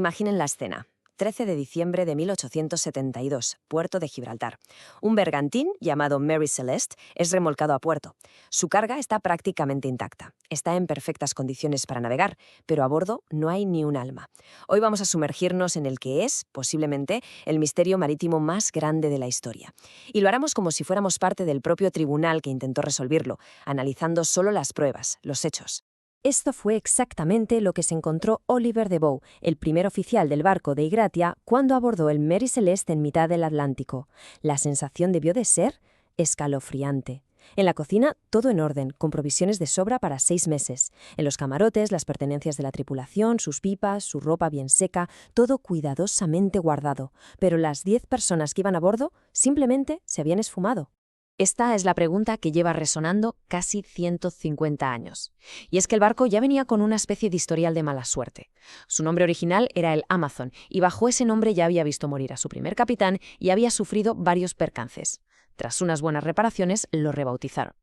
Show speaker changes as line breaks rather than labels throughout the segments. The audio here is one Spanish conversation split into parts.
Imaginen la escena. 13 de diciembre de 1872, puerto de Gibraltar. Un bergantín llamado Mary Celeste es remolcado a puerto. Su carga está prácticamente intacta. Está en perfectas condiciones para navegar, pero a bordo no hay ni un alma. Hoy vamos a sumergirnos en el que es, posiblemente, el misterio marítimo más grande de la historia. Y lo haremos como si fuéramos parte del propio tribunal que intentó resolverlo, analizando solo las pruebas, los hechos. Esto fue exactamente lo que se encontró Oliver Devoe, el primer oficial del barco de Igratia, cuando abordó el Mary Celeste en mitad del Atlántico. La sensación debió de ser escalofriante. En la cocina, todo en orden, con provisiones de sobra para 6 meses. En los camarotes, las pertenencias de la tripulación, sus pipas, su ropa bien seca, todo cuidadosamente guardado. Pero las 10 personas que iban a bordo simplemente se habían esfumado. Esta es la pregunta que lleva resonando casi 150 años. Y es que el barco ya venía con una especie de historial de mala suerte. Su nombre original era el Amazon, y bajo ese nombre ya había visto morir a su primer capitán y había sufrido varios percances. Tras unas buenas reparaciones, lo rebautizaron.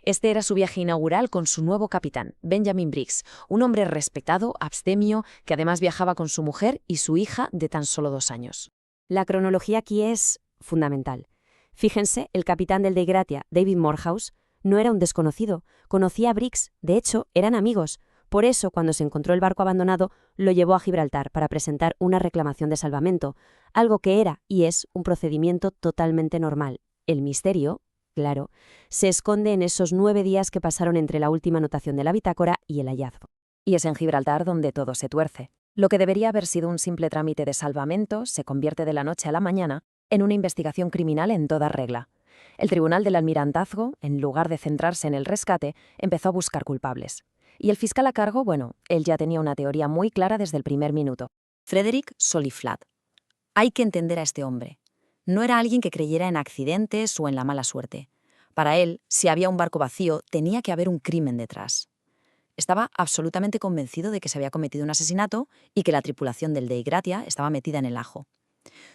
Este era su viaje inaugural con su nuevo capitán, Benjamin Briggs, un hombre respetado, abstemio, que además viajaba con su mujer y su hija de tan solo 2 años. La cronología aquí es fundamental. Fíjense, el capitán del de Igratia, David Morehouse, no era un desconocido, conocía a Briggs, de hecho, eran amigos. Por eso, cuando se encontró el barco abandonado, lo llevó a Gibraltar para presentar una reclamación de salvamento, algo que era y es un procedimiento totalmente normal. El misterio, claro, se esconde en esos 9 días que pasaron entre la última anotación de la bitácora y el hallazgo. Y es en Gibraltar donde todo se tuerce. Lo que debería haber sido un simple trámite de salvamento se convierte de la noche a la mañana en una investigación criminal en toda regla. El Tribunal del Almirantazgo, en lugar de centrarse en el rescate, empezó a buscar culpables. Y el fiscal a cargo, bueno, él ya tenía una teoría muy clara desde el primer minuto. Frederick Soliflat. Hay que entender a este hombre. No era alguien que creyera en accidentes o en la mala suerte. Para él, si había un barco vacío, tenía que haber un crimen detrás. Estaba absolutamente convencido de que se había cometido un asesinato y que la tripulación del de Igratia estaba metida en el ajo.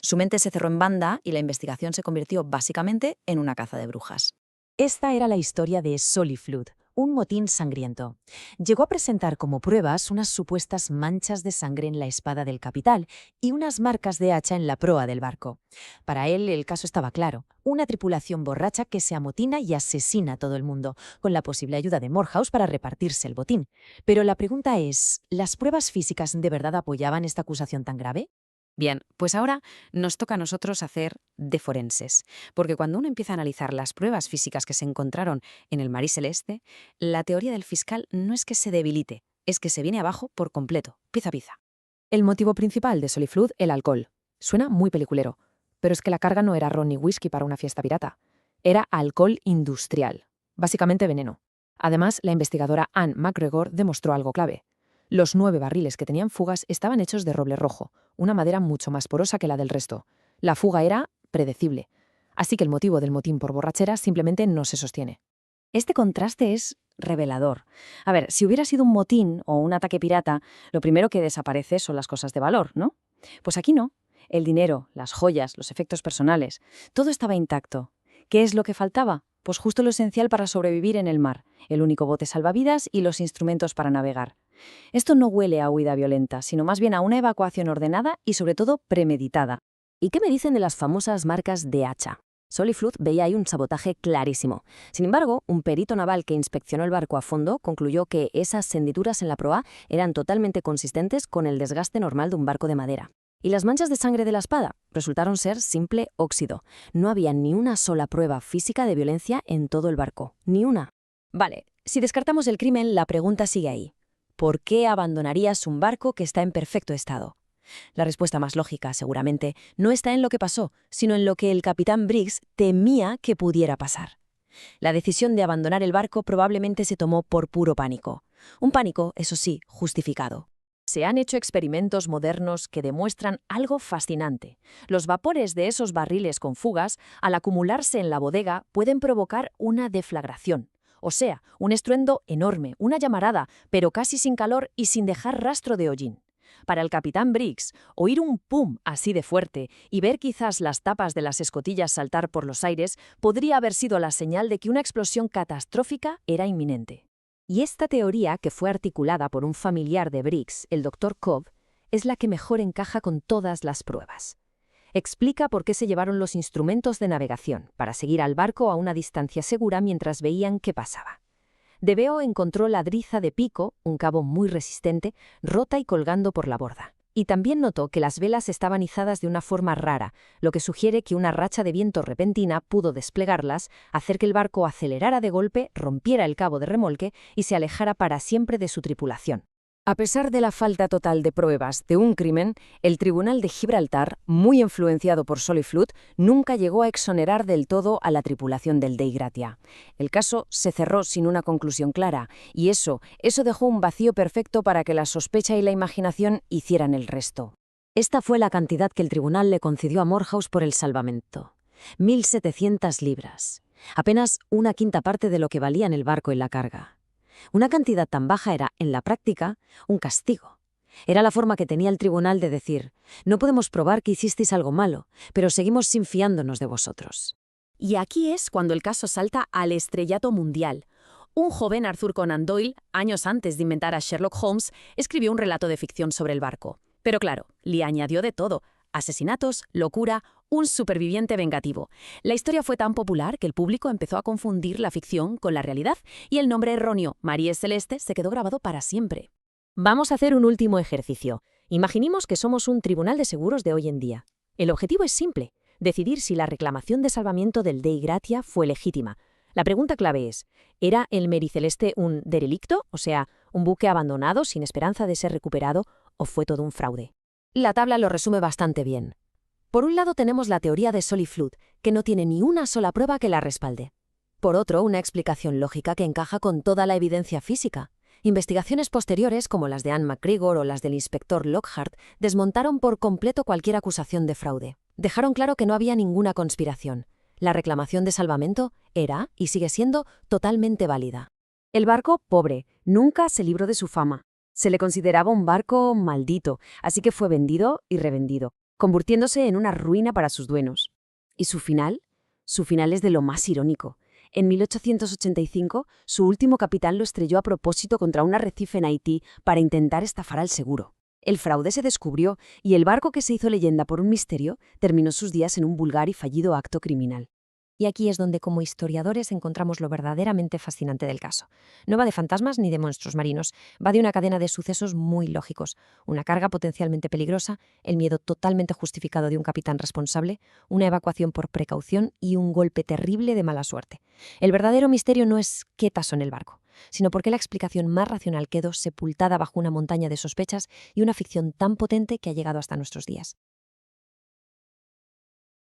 Su mente se cerró en banda y la investigación se convirtió básicamente en una caza de brujas. Esta era la historia de Soliflut, un motín sangriento. Llegó a presentar como pruebas unas supuestas manchas de sangre en la espada del capitán y unas marcas de hacha en la proa del barco. Para él el caso estaba claro, una tripulación borracha que se amotina y asesina a todo el mundo, con la posible ayuda de Morehouse para repartirse el botín. Pero la pregunta es, ¿las pruebas físicas de verdad apoyaban esta acusación tan grave? Bien, pues ahora nos toca a nosotros hacer de forenses, porque cuando uno empieza a analizar las pruebas físicas que se encontraron en el Mary Celeste, la teoría del fiscal no es que se debilite, es que se viene abajo por completo, pieza a pieza. El motivo principal de Soliflut, el alcohol. Suena muy peliculero, pero es que la carga no era ron ni whisky para una fiesta pirata. Era alcohol industrial, básicamente veneno. Además, la investigadora Anne McGregor demostró algo clave. Los 9 barriles que tenían fugas estaban hechos de roble rojo, una madera mucho más porosa que la del resto. La fuga era predecible. Así que el motivo del motín por borrachera simplemente no se sostiene. Este contraste es revelador. A ver, si hubiera sido un motín o un ataque pirata, lo primero que desaparece son las cosas de valor, ¿no? Pues aquí no. El dinero, las joyas, los efectos personales, todo estaba intacto. ¿Qué es lo que faltaba? Pues justo lo esencial para sobrevivir en el mar, el único bote salvavidas y los instrumentos para navegar. Esto no huele a huida violenta, sino más bien a una evacuación ordenada y sobre todo premeditada. ¿Y qué me dicen de las famosas marcas de hacha? Soliflut veía ahí un sabotaje clarísimo. Sin embargo, un perito naval que inspeccionó el barco a fondo concluyó que esas hendiduras en la proa eran totalmente consistentes con el desgaste normal de un barco de madera. ¿Y las manchas de sangre de la espada? Resultaron ser simple óxido. No había ni una sola prueba física de violencia en todo el barco. Ni una. Vale, si descartamos el crimen, la pregunta sigue ahí. ¿Por qué abandonarías un barco que está en perfecto estado? La respuesta más lógica, seguramente, no está en lo que pasó, sino en lo que el capitán Briggs temía que pudiera pasar. La decisión de abandonar el barco probablemente se tomó por puro pánico. Un pánico, eso sí, justificado. Se han hecho experimentos modernos que demuestran algo fascinante. Los vapores de esos barriles con fugas, al acumularse en la bodega, pueden provocar una deflagración. O sea, un estruendo enorme, una llamarada, pero casi sin calor y sin dejar rastro de hollín. Para el capitán Briggs, oír un pum así de fuerte y ver quizás las tapas de las escotillas saltar por los aires podría haber sido la señal de que una explosión catastrófica era inminente. Y esta teoría, que fue articulada por un familiar de Briggs, el Dr. Cobb,
es la que mejor encaja con todas las pruebas. Explica por qué se llevaron los instrumentos de navegación, para seguir al barco a una distancia segura mientras veían qué pasaba. DeVeo encontró la driza de pico, un cabo muy resistente, rota y colgando por la borda. Y también notó que las velas estaban izadas de una forma rara, lo que sugiere que una racha de viento repentina pudo desplegarlas, hacer que el barco acelerara de golpe, rompiera el cabo de remolque y se alejara para siempre de su tripulación. A pesar de la falta total de pruebas de un crimen, el Tribunal de Gibraltar, muy influenciado por Soliflute, nunca llegó a exonerar del todo a la tripulación del Dei Gratia. El caso se cerró sin una conclusión clara, y eso dejó un vacío perfecto para que la sospecha y la imaginación hicieran el resto. Esta fue la cantidad que el tribunal le concedió a Morehouse por el salvamento: 1.700 libras, apenas una quinta parte de lo que valían el barco y la carga. Una cantidad tan baja era, en la práctica, un castigo. Era la forma que tenía el tribunal de decir: no podemos probar que hicisteis algo malo, pero seguimos sin fiándonos de vosotros.
Y aquí es cuando el caso salta al estrellato mundial. Un joven Arthur Conan Doyle, años antes de inventar a Sherlock Holmes, escribió un relato de ficción sobre el barco. Pero claro, le añadió de todo: asesinatos, locura, un superviviente vengativo. La historia fue tan popular que el público empezó a confundir la ficción con la realidad y el nombre erróneo Marie Celeste se quedó grabado para siempre.
Vamos a hacer un último ejercicio. Imaginemos que somos un tribunal de seguros de hoy en día. El objetivo es simple: decidir si la reclamación de salvamiento del Dei Gratia fue legítima. La pregunta clave es: ¿era el Mary Celeste un derelicto, o sea, un buque abandonado sin esperanza de ser recuperado, o fue todo un fraude? La tabla lo resume bastante bien. Por un lado tenemos la teoría de Soliflute, que no tiene ni una sola prueba que la respalde. Por otro, una explicación lógica que encaja con toda la evidencia física. Investigaciones posteriores, como las de Anne McGregor o las del inspector Lockhart, desmontaron por completo cualquier acusación de fraude. Dejaron claro que no había ninguna conspiración. La reclamación de salvamento era, y sigue siendo, totalmente válida. El barco, pobre, nunca se libró de su fama. Se le consideraba un barco maldito, así que fue vendido y revendido, convirtiéndose en una ruina para sus dueños. ¿Y su final? Su final es de lo más irónico. En 1885, su último capitán lo estrelló a propósito contra un arrecife en Haití para intentar estafar al seguro. El fraude se descubrió y el barco, que se hizo leyenda por un misterio, terminó sus días en un vulgar y fallido acto criminal. Y aquí es donde, como historiadores, encontramos lo verdaderamente fascinante del caso. No va de fantasmas ni de monstruos marinos, va de una cadena de sucesos muy lógicos: una carga potencialmente peligrosa, el miedo totalmente justificado de un capitán responsable, una evacuación por precaución y un golpe terrible de mala suerte. El verdadero misterio no es qué pasó en el barco, sino por qué la explicación más racional quedó sepultada bajo una montaña de sospechas y una ficción tan potente que ha llegado hasta nuestros días.